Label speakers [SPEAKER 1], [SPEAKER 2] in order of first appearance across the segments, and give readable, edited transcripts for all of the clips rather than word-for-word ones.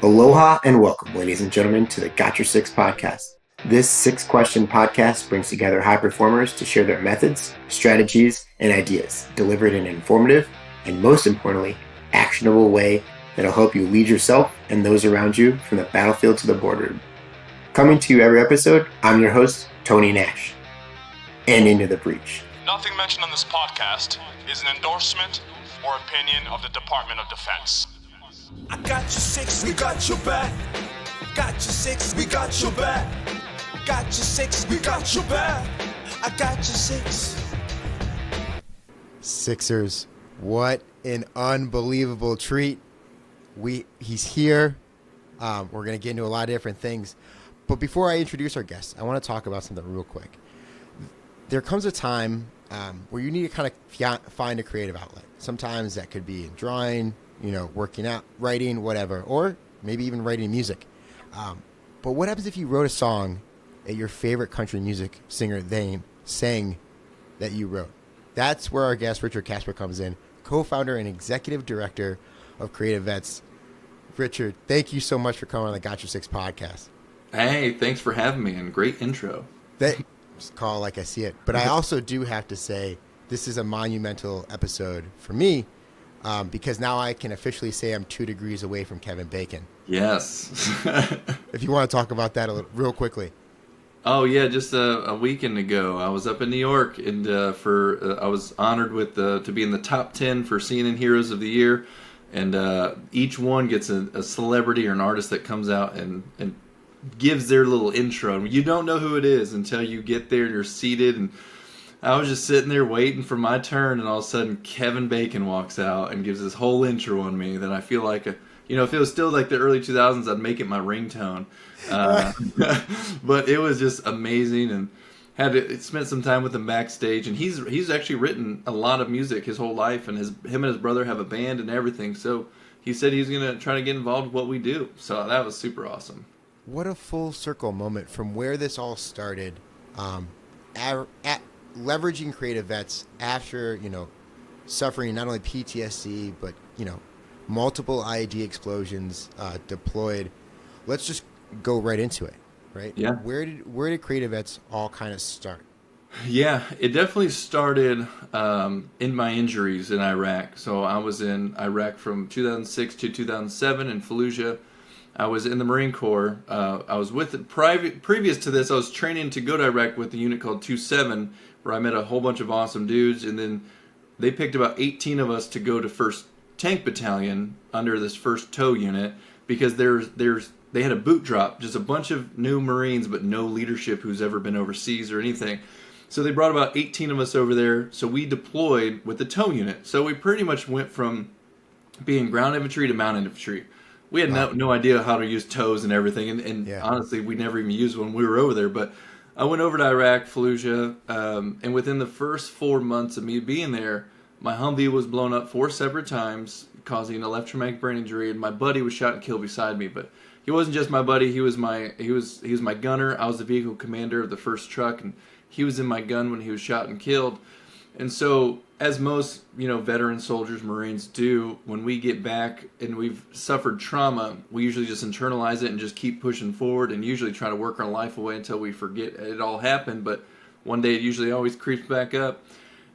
[SPEAKER 1] Aloha and welcome, ladies and gentlemen, to the Got Your Six podcast. This six-question podcast brings together high performers to share their methods, strategies, and ideas, delivered in an informative and, most importantly, actionable way that'll help you lead yourself and those around you from the battlefield to the boardroom. Coming to you every episode, I'm your host, Tony Nash. And into the breach.
[SPEAKER 2] Nothing mentioned on this podcast is an endorsement or opinion of the Department of Defense.
[SPEAKER 3] I got your six, we got your back. Got your six, we got your back. Got your six, we got your back. I got your six.
[SPEAKER 4] Sixers, what an unbelievable treat. He's here. We're going to get into a lot of different things. But before I introduce our guests, I want to talk about something real quick. There comes a time where you need to kind of find a creative outlet. Sometimes that could be in drawing, working out, writing, whatever, or maybe even writing music. But what happens if you wrote a song that your favorite country music singer sang that you wrote? That's where our guest, Richard Casper, comes in, co-founder and executive director of Creative Vets. Richard, thank you so much for coming on the Got Your Six podcast.
[SPEAKER 5] Hey, thanks for having me, and great intro.
[SPEAKER 4] Just call it like I see it. But I also do have to say this is a monumental episode for me because now I can officially say I'm 2 degrees away from Kevin Bacon.
[SPEAKER 5] Yes.
[SPEAKER 4] If you want to talk about that real quickly.
[SPEAKER 5] Oh yeah, just a weekend ago, I was up in New York, and I was honored with to be in the top 10 for CNN Heroes of the Year, and each one gets a celebrity or an artist that comes out and gives their little intro. And you don't know who it is until you get there and you're seated. And I was just sitting there waiting for my turn, and all of a sudden Kevin Bacon walks out and gives this whole intro on me that I feel like, if it was still like the early 2000s, I'd make it my ringtone. But it was just amazing, and spent some time with him backstage. And he's actually written a lot of music his whole life, and him and his brother have a band and everything. So he said he's going to try to get involved with what we do. So that was super awesome.
[SPEAKER 4] What a full circle moment from where this all started, at leveraging Creative Vets after, suffering not only PTSD, but, multiple IED explosions deployed. Let's just go right into it, right?
[SPEAKER 5] Yeah.
[SPEAKER 4] Where did Creative Vets all kind of start?
[SPEAKER 5] Yeah, it definitely started in my injuries in Iraq. So I was in Iraq from 2006 to 2007 in Fallujah. I was in the Marine Corps. I was with it previous to this. I was training to go to Iraq with a unit called 2-7, where I met a whole bunch of awesome dudes, and then they picked about 18 of us to go to 1st Tank Battalion under this 1st TOW unit because they had a boot drop, just a bunch of new Marines, but no leadership who's ever been overseas or anything. So they brought about 18 of us over there. So we deployed with the TOW unit. So we pretty much went from being ground infantry to mounted infantry. We had no idea how to use tows and everything, and
[SPEAKER 4] Yeah.
[SPEAKER 5] Honestly, we never even used one when we were over there. But I went over to Iraq, Fallujah, and within the first 4 months of me being there, my Humvee was blown up 4 separate times, causing a left traumatic brain injury, and my buddy was shot and killed beside me. But he wasn't just my buddy; he was my gunner. I was the vehicle commander of the first truck, and he was in my gun when he was shot and killed. And so, as most, veteran soldiers, Marines do, when we get back and we've suffered trauma, we usually just internalize it and just keep pushing forward and usually try to work our life away until we forget it all happened. But one day it usually always creeps back up.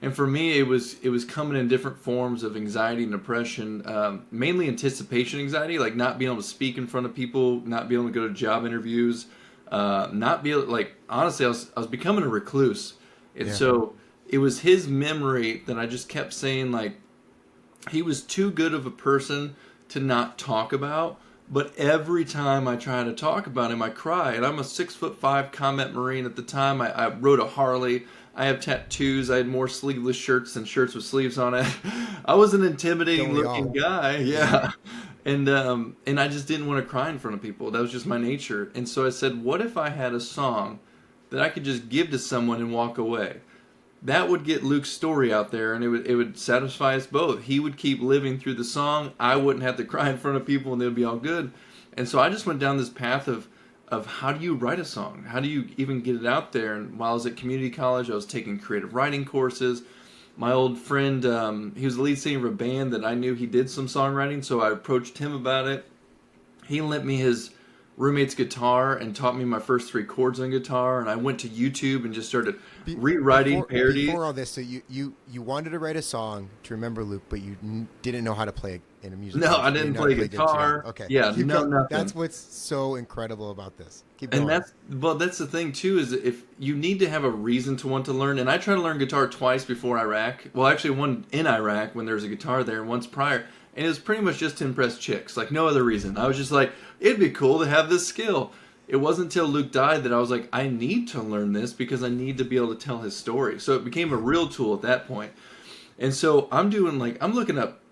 [SPEAKER 5] And for me, it was coming in different forms of anxiety and depression, mainly anticipation anxiety, like not being able to speak in front of people, not being able to go to job interviews, honestly, I was becoming a recluse. And so it was his memory that I just kept saying, like, he was too good of a person to not talk about. But every time I try to talk about him, I cry. And I'm a 6'5" combat Marine at the time. I rode a Harley. I have tattoos. I had more sleeveless shirts than shirts with sleeves on it. I was an intimidating looking guy. Yeah. And I just didn't want to cry in front of people. That was just my nature. And so I said, what if I had a song that I could just give to someone and walk away? That would get Luke's story out there, and it would satisfy us both. He would keep living through the song. I wouldn't have to cry in front of people, and it would be all good. And so I just went down this path of how do you write a song? How do you even get it out there? And while I was at community college, I was taking creative writing courses. My old friend, he was the lead singer of a band that I knew he did some songwriting, so I approached him about it. he lent me his roommate's guitar and taught me my first 3 chords on guitar, and I went to YouTube and just started rewriting parodies.
[SPEAKER 4] Before all this, so you wanted to write a song to remember Luke, but you didn't know how to play in a music.
[SPEAKER 5] No, I didn't play guitar.
[SPEAKER 4] Okay.
[SPEAKER 5] Yeah, nothing.
[SPEAKER 4] That's what's so incredible about this. Keep
[SPEAKER 5] and
[SPEAKER 4] going.
[SPEAKER 5] that's the thing too, is if you need to have a reason to want to learn. And I tried to learn guitar twice before Iraq. Well, actually one in Iraq when there was a guitar there, and once prior. And it was pretty much just to impress chicks, like no other reason. I was just like, it'd be cool to have this skill. It wasn't until Luke died that I was like, I need to learn this because I need to be able to tell his story. So it became a real tool at that point. And so I'm looking up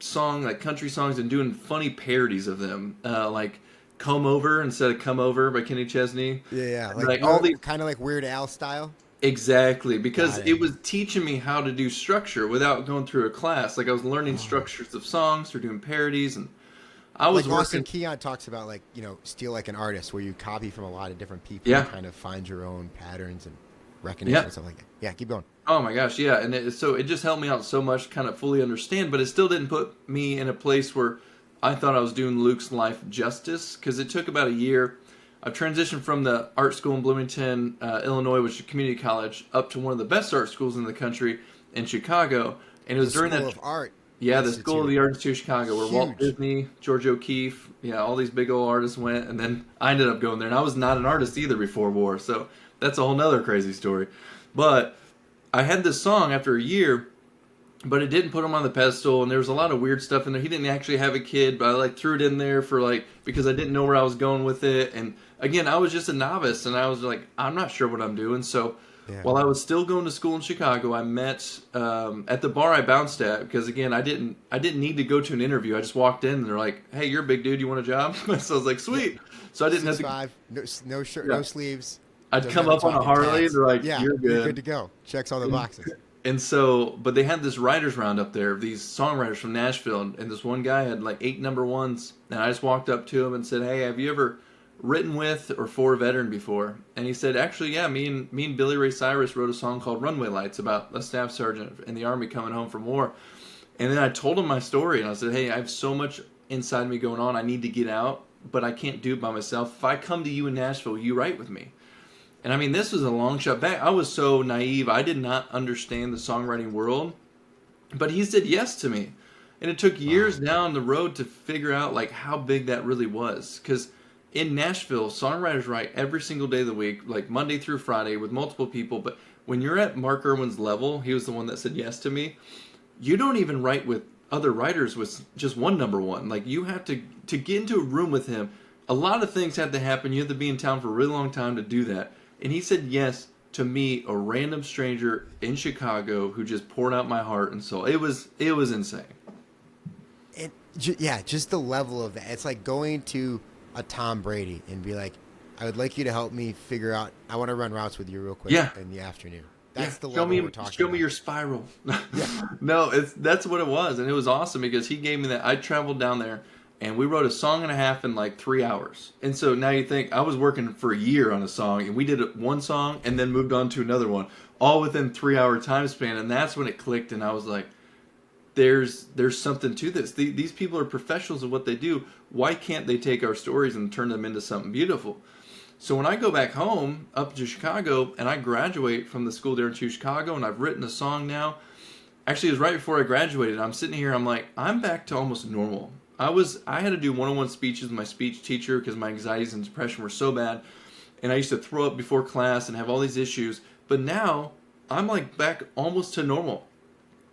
[SPEAKER 5] country songs and doing funny parodies of them, like "Come Over" instead of "Come Over" by Kenny Chesney.
[SPEAKER 4] Yeah,
[SPEAKER 5] like all these
[SPEAKER 4] kind of like Weird Al style.
[SPEAKER 5] Exactly, because it was teaching me how to do structure without going through a class. Like I was learning structures of songs or doing parodies, and I was
[SPEAKER 4] like Austin Keon talks about, like, steal like an artist, where you copy from a lot of different people and kind of find your own patterns and recognition and stuff like that. Yeah, keep going.
[SPEAKER 5] Oh my gosh, yeah, and so it just helped me out so much to kind of fully understand, but it still didn't put me in a place where I thought I was doing Luke's life justice, because it took about a year. I've transitioned from the art school in Bloomington, Illinois, which is a community college, up to one of the best art schools in the country in Chicago. And it was during that
[SPEAKER 4] School of Art.
[SPEAKER 5] Yeah, the School of the Art Institute of Chicago, where
[SPEAKER 4] Huge.
[SPEAKER 5] Walt Disney, George O'Keeffe, all these big old artists went. And then I ended up going there. And I was not an artist either before war, so that's a whole nother crazy story. But I had this song after a year, but it didn't put him on the pedestal, and there was a lot of weird stuff in there. He didn't actually have a kid, but I threw it in there because I didn't know where I was going with it. And again, I was just a novice, and I was like, I'm not sure what I'm doing. So while I was still going to school in Chicago, I met at the bar I bounced at, because again, I didn't need to go to an interview. I just walked in, and they're like, "Hey, you're a big dude. You want a job?" So I was like, "Sweet." So I didn't have to.
[SPEAKER 4] No shirt, no sleeves.
[SPEAKER 5] I'd come up on a Harley, and they're like, "You're
[SPEAKER 4] good to go. Checks all the boxes."
[SPEAKER 5] And so, but they had this writers round up there, these songwriters from Nashville, and this one guy had like 8 number ones, and I just walked up to him and said, "Hey, have you ever written with or for a veteran before?" And he said, "Actually, yeah, me and Billy Ray Cyrus wrote a song called Runway Lights about a staff sergeant in the Army coming home from war." And then I told him my story, and I said, "Hey, I have so much inside me going on, I need to get out, but I can't do it by myself. If I come to you in Nashville, will you write with me?" And I mean, this was a long shot back. I was so naive. I did not understand the songwriting world. But he said yes to me. And it took years down the road to figure out like how big that really was. Because in Nashville, songwriters write every single day of the week, like Monday through Friday with multiple people. But when you're at Mark Irwin's level, he was the one that said yes to me, you don't even write with other writers with just one number one. Like you have to get into a room with him. A lot of things had to happen. You have to be in town for a really long time to do that. And he said yes to me, a random stranger in Chicago who just poured out my heart and soul. It was insane.
[SPEAKER 4] And just the level of that. It's like going to a Tom Brady and be like, "I would like you to help me figure out. I want to run routes with you real quick in the afternoon." That's the level we're talking about.
[SPEAKER 5] Show me your spiral. No, that's what it was, and it was awesome because he gave me that. I traveled down there. And we wrote a song and a half in like 3 hours. And so now you think, I was working for a year on a song, and we did one song and then moved on to another one, all within 3 hour time span. And that's when it clicked, and I was like, there's something to this. These people are professionals of what they do. Why can't they take our stories and turn them into something beautiful? So when I go back home up to Chicago and I graduate from the school there in Chicago, and I've written a song now, actually it was right before I graduated. I'm sitting here, I'm like, I'm back to almost normal. I had to do one-on-one speeches with my speech teacher because my anxieties and depression were so bad. And I used to throw up before class and have all these issues. But now I'm like back almost to normal.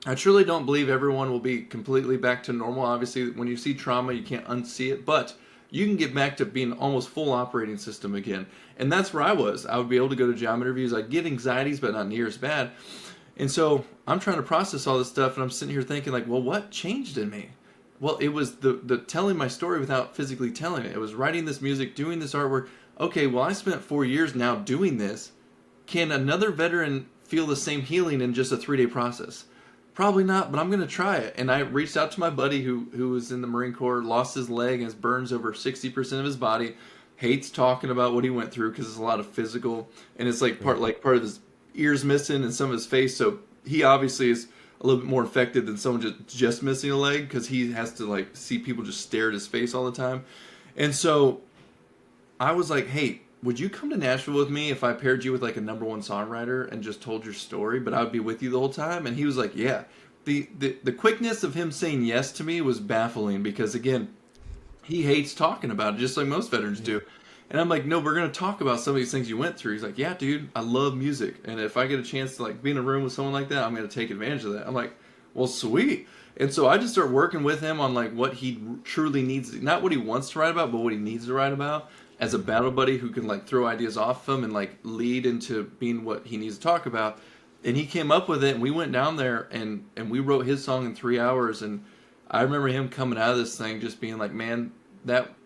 [SPEAKER 5] I truly don't believe everyone will be completely back to normal. Obviously, when you see trauma, you can't unsee it. But you can get back to being almost full operating system again. And that's where I was. I would be able to go to job interviews. I'd get anxieties, but not near as bad. And so I'm trying to process all this stuff. And I'm sitting here thinking like, well, what changed in me? Well, it was the telling my story without physically telling it. It was writing this music, doing this artwork. Okay, well, I spent 4 years now doing this. Can another veteran feel the same healing in just a 3-day process? Probably not, but I'm going to try it. And I reached out to my buddy who was in the Marine Corps, lost his leg, and has burns over 60% of his body, hates talking about what he went through because it's a lot of physical, and it's like part of his ears missing and some of his face. So he obviously is a little bit more affected than someone just missing a leg because he has to like see people just stare at his face all the time. And so I was like, hey, would you come to Nashville with me if I paired you with like a number one songwriter and just told your story, but I would be with you the whole time? And he was like, yeah. The quickness of him saying yes to me was baffling because, again, he hates talking about it, just like most veterans do. And I'm like, no, we're going to talk about some of these things you went through. He's like, yeah, dude, I love music. And if I get a chance to like be in a room with someone like that, I'm going to take advantage of that. I'm like, well, sweet. And so I just start working with him on like what he truly needs, not what he wants to write about, but what he needs to write about as a battle buddy who can like throw ideas off him and like lead into being what he needs to talk about. And he came up with it, and we went down there and we wrote his song in 3 hours. And I remember him coming out of this thing just being like, man, that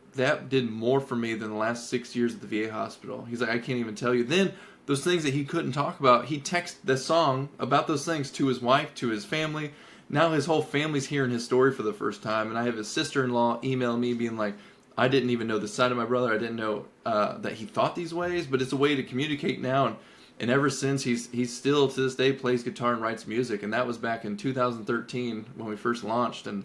[SPEAKER 5] did more for me than the last 6 years at the VA hospital. He's like, I can't even tell you. Then those things that he couldn't talk about, he texted the song about those things to his wife, to his family. Now his whole family's hearing his story for the first time. And I have his sister-in-law email me being like, I didn't even know the side of my brother. I didn't know that he thought these ways, but it's a way to communicate now. And ever since, he's still, to this day, plays guitar and writes music. And that was back in 2013 when we first launched. And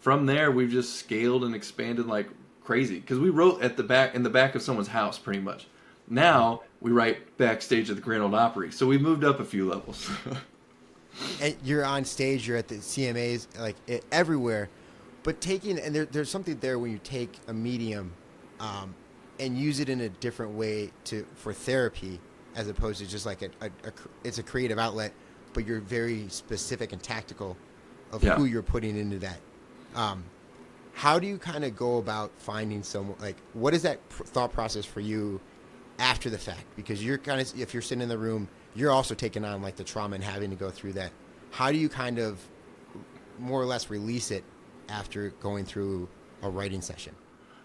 [SPEAKER 5] from there, we've just scaled and expanded like crazy. Because we wrote in the back of someone's house, pretty much. Now, we write backstage at the Grand Ole Opry. So we moved up a few levels.
[SPEAKER 4] And you're on stage, you're at the CMAs, like everywhere. But there's something there when you take a medium and use it in a different way for therapy, as opposed to just like it's a creative outlet, but you're very specific and tactical of who you're putting into that. How do you kind of go about finding someone, like what is that thought process for you after the fact? Because you're kind of, if you're sitting in the room, you're also taking on like the trauma and having to go through that. How do you kind of more or less release it after going through a writing session?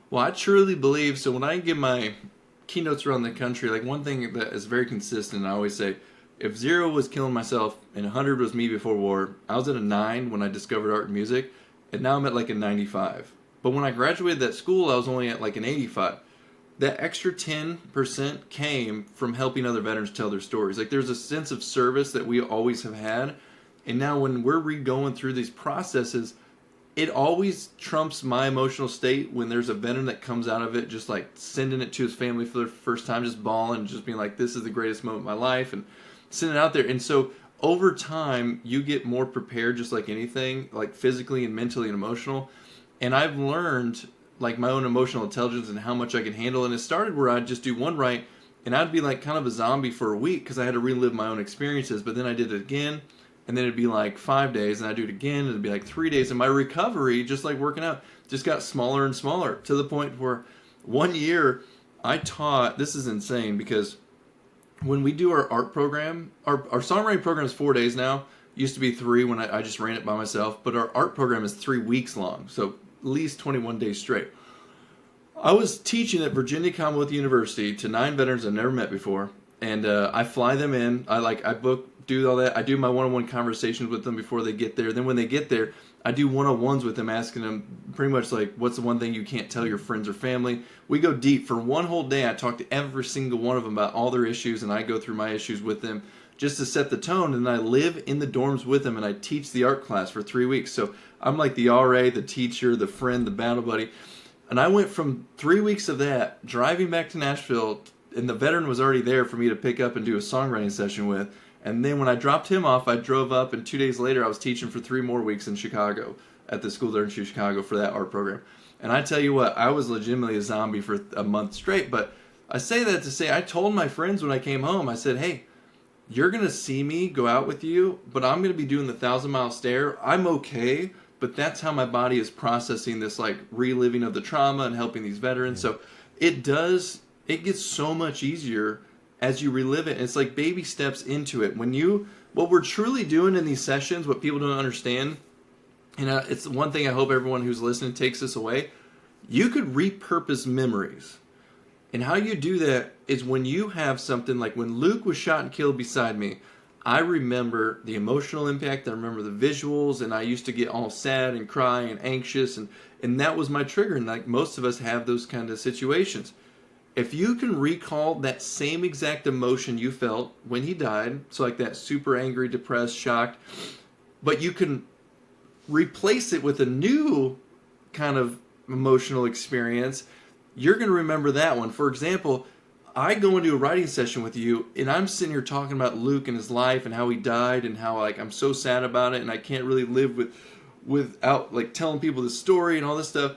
[SPEAKER 5] Well, I truly believe, so when I give my keynotes around the country, like one thing that is very consistent, I always say, if 0 was killing myself and 100 was me before war, I was at a 9 when I discovered art and music, and now I'm at like a 95. But when I graduated that school, I was only at like an 85. That extra 10% came from helping other veterans tell their stories. Like there's a sense of service that we always have had, and now when we're going through these processes, it always trumps my emotional state when there's a veteran that comes out of it just like sending it to his family for the first time, just bawling, just being like, this is the greatest moment of my life, and sending it out there. And so over time, you get more prepared, just like anything, like physically and mentally and emotional. And I've learned like my own emotional intelligence and how much I can handle. And it started where I'd just do one write, and I'd be like kind of a zombie for a week because I had to relive my own experiences. But then I did it again. And then it'd be like 5 days, and I'd do it again, and it'd be like 3 days. And my recovery, just like working out, just got smaller and smaller to the point where 1 year I taught, this is insane, because when we do our art program, our songwriting program is 4 days now. It used to be 3 when I just ran it by myself. But our art program is 3 weeks long, so at least 21 days straight. I was teaching at Virginia Commonwealth University to 9 veterans I've never met before. And I fly them in. I do all that. I do my one-on-one conversations with them before they get there. Then when they get there, I do one-on-ones with them, asking them pretty much like, what's the one thing you can't tell your friends or family? We go deep. For one whole day, I talk to every single one of them about all their issues, and I go through my issues with them just to set the tone. And I live in the dorms with them, and I teach the art class for 3 weeks. So I'm like the RA, the teacher, the friend, the battle buddy. And I went from 3 weeks of that, driving back to Nashville, and the veteran was already there for me to pick up and do a songwriting session with. And then when I dropped him off, I drove up, and 2 days later, I was teaching for 3 more weeks in Chicago at the school there in Chicago for that art program. And I tell you what, I was legitimately a zombie for a month straight. But I say that to say, I told my friends when I came home, I said, hey, you're going to see me go out with you, but I'm going to be doing the 1,000-mile stare. I'm okay, but that's how my body is processing this like reliving of the trauma and helping these veterans. So it gets so much easier as you relive it. It's like baby steps into it. What we're truly doing in these sessions, what people don't understand, and it's one thing I hope everyone who's listening takes this away, you could repurpose memories. And how you do that is when you have something like when Luke was shot and killed beside me, I remember the emotional impact, I remember the visuals, and I used to get all sad and cry and anxious, and that was my trigger. And like most of us have those kind of situations. If you can recall that same exact emotion you felt when he died, so like that super angry, depressed, shocked, but you can replace it with a new kind of emotional experience, you're going to remember that one. For example, I go into a writing session with you, and I'm sitting here talking about Luke and his life and how he died and how like I'm so sad about it, and I can't really live without like telling people the story and all this stuff.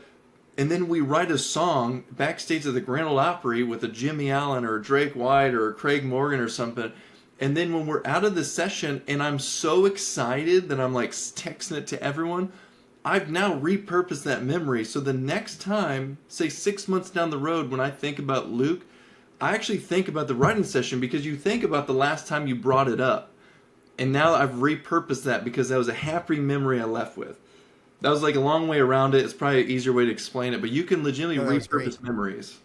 [SPEAKER 5] And then we write a song backstage at the Grand Ole Opry with a Jimmy Allen or a Drake White or a Craig Morgan or something. And then when we're out of the session and I'm so excited that I'm like texting it to everyone, I've now repurposed that memory. So the next time, say 6 months down the road, when I think about Luke, I actually think about the writing session because you think about the last time you brought it up. And now I've repurposed that because that was a happy memory I left with. That was like a long way around it. It's probably an easier way to explain it, but you can legitimately repurpose memories.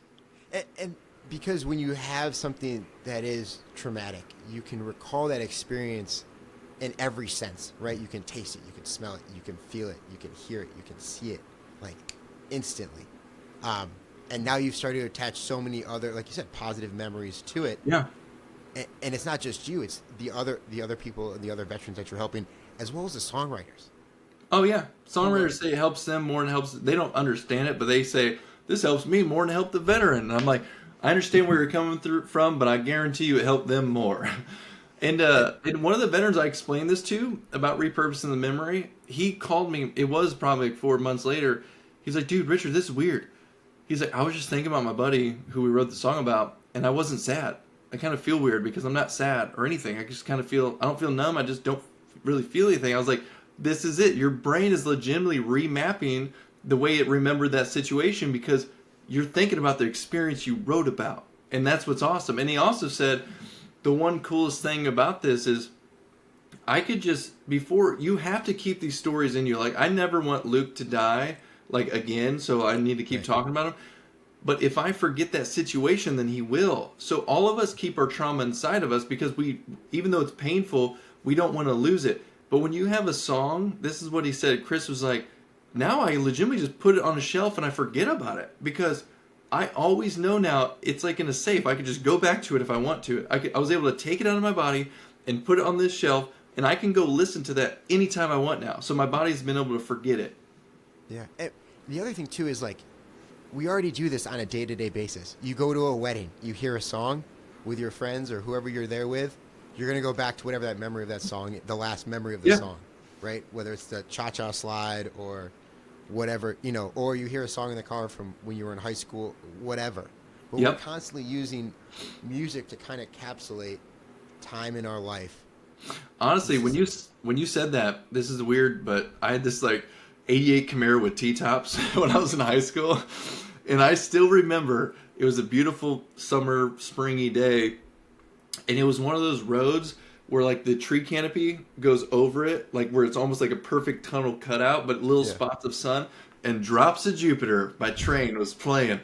[SPEAKER 4] And because when you have something that is traumatic, you can recall that experience in every sense, right? You can taste it, you can smell it, you can feel it, you can hear it, you can see it, like instantly. And now you've started to attach so many other, like you said, positive memories to it.
[SPEAKER 5] Yeah.
[SPEAKER 4] And it's not just you; it's the other people and the other veterans that you're helping, as well as the songwriters.
[SPEAKER 5] Oh yeah, songwriters say it helps them more than helps. They don't understand it, but they say this helps me more than help the veteran. And I'm like, I understand where you're coming from, but I guarantee you it helped them more. And one of the veterans I explained this to about repurposing the memory, he called me. It was probably like 4 months later. He's like, dude, Richard, this is weird. He's like, I was just thinking about my buddy who we wrote the song about, and I wasn't sad. I kind of feel weird because I'm not sad or anything. I just kind of feel, I don't feel numb. I just don't really feel anything. I was like, this is it. Your brain is legitimately remapping the way it remembered that situation because you're thinking about the experience you wrote about. And that's what's awesome. And he also said, the one coolest thing about this is I could just, before, you have to keep these stories in you. Like, I never want Luke to die, like, again, so I need to keep talking about him. But if I forget that situation, then he will. So all of us keep our trauma inside of us because we, even though it's painful, we don't want to lose it. But when you have a song, this is what he said. Chris was like, now I legitimately just put it on a shelf and I forget about it because I always know now it's like in a safe. I could just go back to it if I want to. I was able to take it out of my body and put it on this shelf, and I can go listen to that anytime I want now. So my body's been able to forget it.
[SPEAKER 4] Yeah. And the other thing too is like, we already do this on a day-to-day basis. You go to a wedding, you hear a song with your friends or whoever you're there with, you're going to go back to whatever that memory of that song, the last memory of the song, right? Whether it's the cha-cha slide or whatever, you know, or you hear a song in the car from when you were in high school, whatever. But we're constantly using music to kind of encapsulate time in our life.
[SPEAKER 5] Honestly, when you said that, this is weird, but I had this like 88 Camaro with T-tops when I was in high school. And I still remember it was a beautiful summer, springy day. And it was one of those roads where like the tree canopy goes over it, like where it's almost like a perfect tunnel cutout, but little spots of sun. And Drops of Jupiter by Train was playing.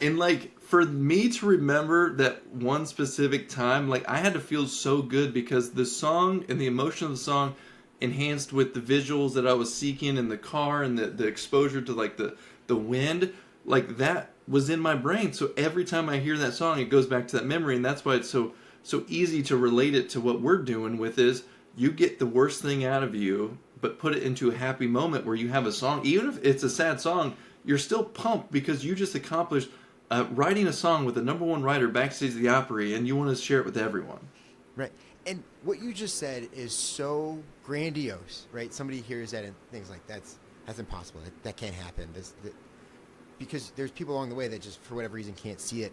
[SPEAKER 5] And like for me to remember that one specific time, like I had to feel so good because the song and the emotion of the song enhanced with the visuals that I was seeking in the car and the exposure to like the wind, like that was in my brain. So every time I hear that song, it goes back to that memory. And that's why it's so easy to relate it to what we're doing with is you get the worst thing out of you, but put it into a happy moment where you have a song. Even if it's a sad song, you're still pumped because you just accomplished writing a song with the #1 writer backstage at the Opry, and you want to share it with everyone.
[SPEAKER 4] Right. And what you just said is so grandiose, right? Somebody hears that and thinks like, that's impossible. That can't happen. Because there's people along the way that just, for whatever reason, can't see it.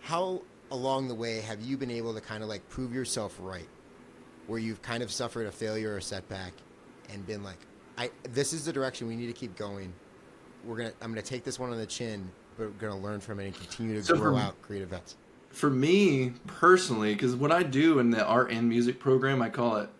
[SPEAKER 4] How along the way have you been able to kind of like prove yourself right? Where you've kind of suffered a failure or a setback and been like, this is the direction we need to keep going. I'm going to take this one on the chin, but we're going to learn from it and continue to grow out creative vets.
[SPEAKER 5] For me personally, because what I do in the art and music program, I call it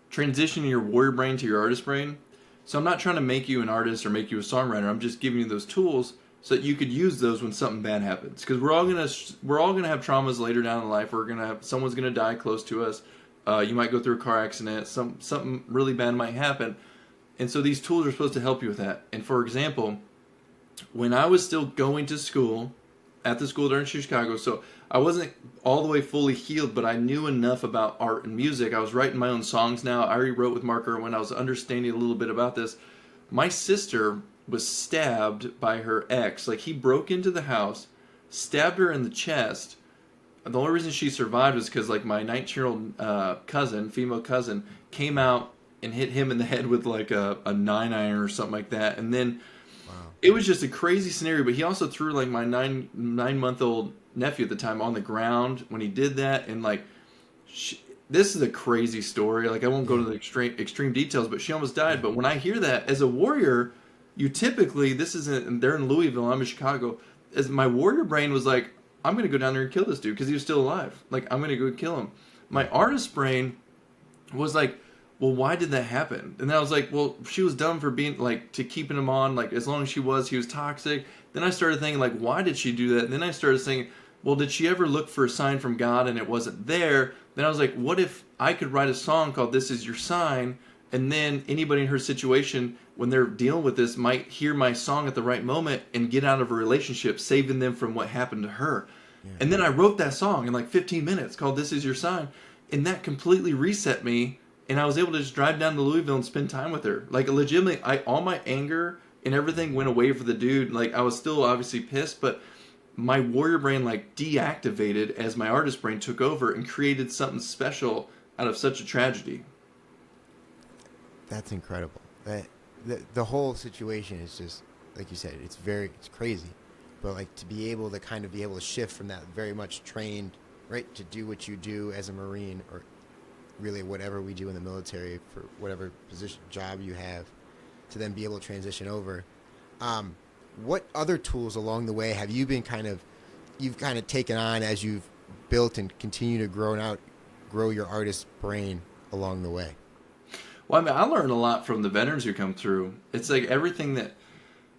[SPEAKER 5] transitioning your warrior brain to your artist brain. So I'm not trying to make you an artist or make you a songwriter. I'm just giving you those tools so that you could use those when something bad happens. Because we're all gonna have traumas later down in life. Someone's gonna die close to us. You might go through a car accident. Something really bad might happen. And so these tools are supposed to help you with that. And for example, when I was still going to school, at the school there in Chicago, so I wasn't all the way fully healed, but I knew enough about art and music. I was writing my own songs now. I already wrote with Mark Irwin. I was understanding a little bit about this. My sister was stabbed by her ex. Like, he broke into the house, stabbed her in the chest. The only reason she survived was because, like, my 19-year-old cousin, female cousin, came out and hit him in the head with, like, a 9-iron or something like that. And then it was just a crazy scenario. But he also threw, like, my nine-month-old nephew at the time on the ground when he did that. And, like, this is a crazy story. Like, I won't go to the extreme details, but she almost died. But when I hear that, as a warrior, you typically, they're in Louisville, I'm in Chicago, as my warrior brain was like, I'm going to go down there and kill this dude because he was still alive. Like, I'm going to go kill him. My artist brain was like, well, why did that happen? And then I was like, well, she was dumb for being, like, to keeping him on, like, as long as he was toxic. Then I started thinking, like, why did she do that? And then I started thinking, well, did she ever look for a sign from God and it wasn't there? Then I was like, what if I could write a song called This Is Your Sign, and then anybody in her situation, when they're dealing with this, might hear my song at the right moment and get out of a relationship, saving them from what happened to her. Yeah. And then I wrote that song in like 15 minutes called This Is Your Sign, and that completely reset me, and I was able to just drive down to Louisville and spend time with her. Like, legitimately, all my anger and everything went away for the dude. Like, I was still obviously pissed, but my warrior brain, like, deactivated as my artist brain took over and created something special out of such a tragedy.
[SPEAKER 4] That's incredible. The whole situation is just, like you said, it's crazy. But, like, to be able to shift from that very much trained, right, to do what you do as a Marine, or really whatever we do in the military for whatever position, job you have, to then be able to transition over. What other tools along the way have you been you've taken on as you've built and continue to grow your artist brain along the way?
[SPEAKER 5] Well, I mean, I learned a lot from the veterans who come through. It's like everything that,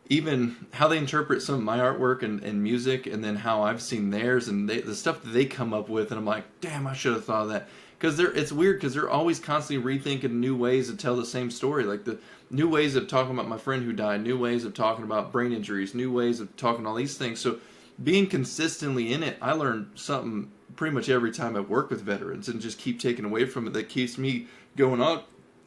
[SPEAKER 5] even how they interpret some of my artwork and music, and then how I've seen theirs, and the stuff that they come up with, and I'm like, damn, I should have thought of that. Because it's weird, because they're always constantly rethinking new ways to tell the same story. Like, the new ways of talking about my friend who died, new ways of talking about brain injuries, new ways of talking all these things. So being consistently in it, I learn something pretty much every time I work with veterans, and just keep taking away from it that keeps me going on.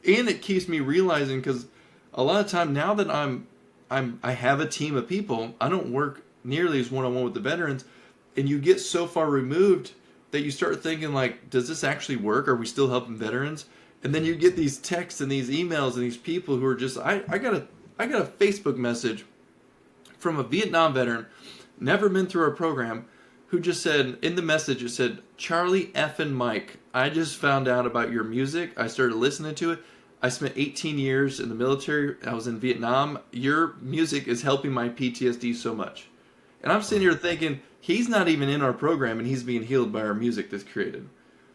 [SPEAKER 5] And it keeps me realizing, because a lot of time now that I have a team of people, I don't work nearly as one-on-one with the veterans, and you get so far removed that you start thinking, like, does this actually work? Are we still helping veterans? And then you get these texts and these emails and these people who are just, I got a Facebook message from a Vietnam veteran, never been through our program, who just said, in the message, it said, Charlie effing Mike, I just found out about your music. I started listening to it. I spent 18 years in the military. I was in Vietnam. Your music is helping my PTSD so much. And I'm sitting here thinking, he's not even in our program, and he's being healed by our music that's created.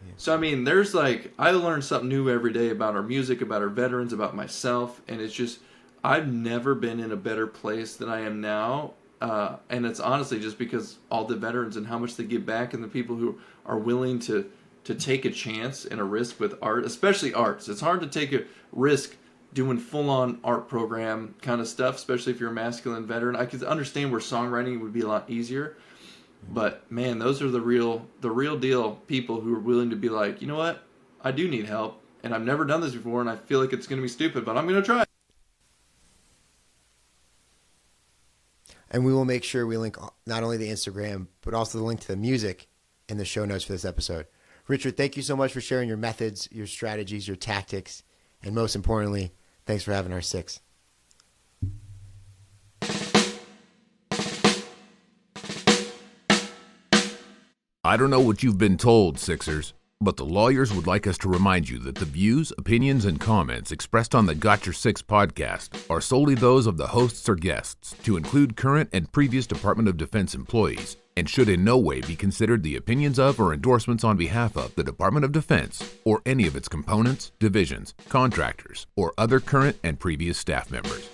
[SPEAKER 5] Yeah. So, I mean, there's like, I learn something new every day about our music, about our veterans, about myself. And it's just, I've never been in a better place than I am now. And it's honestly just because all the veterans and how much they give back, and the people who are willing to take a chance and a risk with art, especially arts. It's hard to take a risk doing full-on art program kind of stuff, especially if you're a masculine veteran. I could understand where songwriting would be a lot easier, but man, those are the real deal people who are willing to be like, you know what, I do need help, and I've never done this before, and I feel like it's going to be stupid, but I'm going to try.
[SPEAKER 4] And we will make sure we link not only the Instagram, but also the link to the music in the show notes for this episode. Richard, thank you so much for sharing your methods, your strategies, your tactics, and most importantly, thanks for having our six.
[SPEAKER 6] I don't know what you've been told, Sixers, but the lawyers would like us to remind you that the views, opinions, and comments expressed on the Got Your Six podcast are solely those of the hosts or guests, to include current and previous Department of Defense employees, and should in no way be considered the opinions of or endorsements on behalf of the Department of Defense or any of its components, divisions, contractors, or other current and previous staff members.